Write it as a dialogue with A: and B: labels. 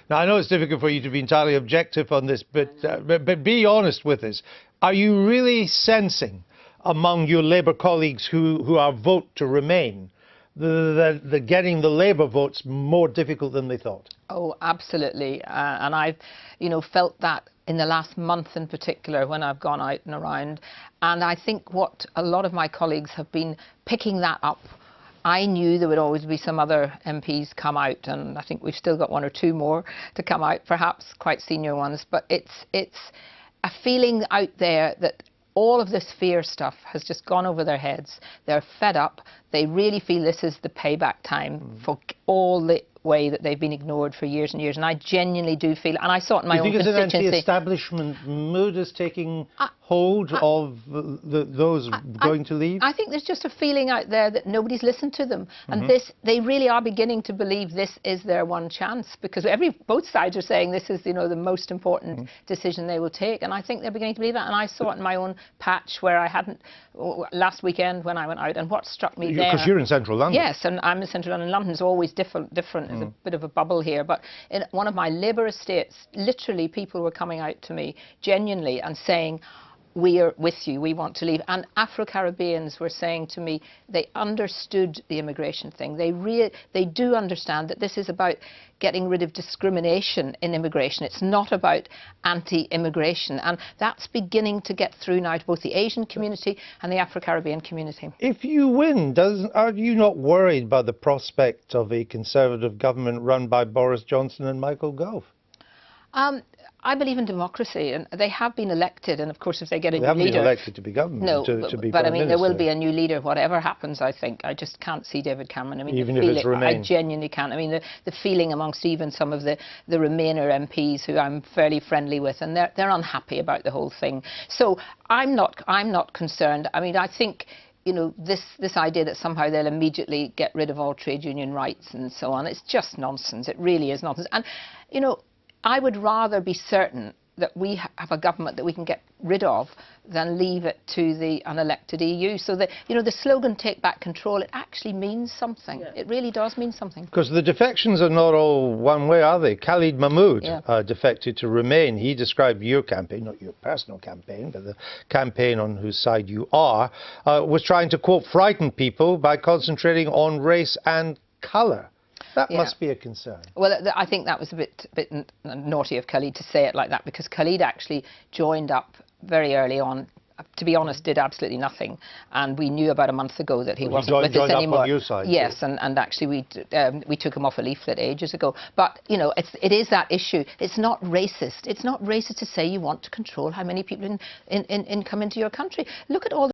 A: Now, I know it's difficult for you to be entirely objective on this, but be honest with us. Are you really sensing among your Labour colleagues who are vote to remain that getting the Labour votes more difficult than they thought?
B: Oh, absolutely. And I've, felt that in the last month in particular when I've gone out and around. And I think what a lot of my colleagues have been picking that up. I knew there would always be some other MPs come out, and I think we've still got one or two more to come out, perhaps quite senior ones. But it's a feeling out there that all of this fear stuff has just gone over their heads. They're fed up. They really feel this is the payback time for all the way that they've been ignored for years and years. And I genuinely do feel, and I saw it in my own constituency.
A: Do you think it's an anti-establishment mood is taking hold of those going to leave?
B: I think there's just a feeling out there that nobody's listened to them. And they really are beginning to believe this is their one chance, because both sides are saying this is, the most important decision they will take. And I think they're beginning to believe that. And I saw it in my own patch where I hadn't, last weekend when I went out, and what struck me there.
A: Because you're in central London.
B: Yes, and I'm in central London. London's always different. There's a bit of a bubble here. But in one of my Labour estates, literally people were coming out to me genuinely and saying, we are with you, we want to leave. And Afro-Caribbeans were saying to me they understood the immigration thing. They do understand that this is about getting rid of discrimination in immigration. It's not about anti-immigration. And that's beginning to get through now to both the Asian community and the Afro-Caribbean community.
A: If you win, are you not worried by the prospect of a Conservative government run by Boris Johnson and Michael Gove?
B: I believe in democracy, and they have been elected, and of course if they get a new leader...
A: They haven't been elected to be government,
B: no,
A: to be
B: but I
A: Prime
B: mean there will
A: Minister.
B: be a new leader, whatever happens, I think. I just can't see David Cameron. I mean,
A: even if it's Remain?
B: I genuinely can't. I mean, the feeling amongst even some of the Remainer MPs who I'm fairly friendly with, and they're unhappy about the whole thing. So I'm not concerned. I mean, I think... this idea that somehow they'll immediately get rid of all trade union rights and so on, it's just nonsense. It really is nonsense. And, I would rather be certain that we have a government that we can get rid of than leave it to the unelected EU. So that, the slogan, take back control, it actually means something. Yeah. It really does mean something.
A: Because the defections are not all one way, are they? Khalid Mahmood defected to Remain. He described your campaign, not your personal campaign, but the campaign on whose side you are, was trying to, quote, frighten people by concentrating on race and colour. That must be a concern. Well,
B: I think that was a bit naughty of Khalid to say it like that, because Khalid actually joined up very early on. To be honest, did absolutely nothing, and we knew about a month ago that he wasn't with us anymore.
A: Up on your side,
B: yes, and actually we took him off a leaflet ages ago. But it is that issue. It's not racist. It's not racist to say you want to control how many people come into your country. Look at all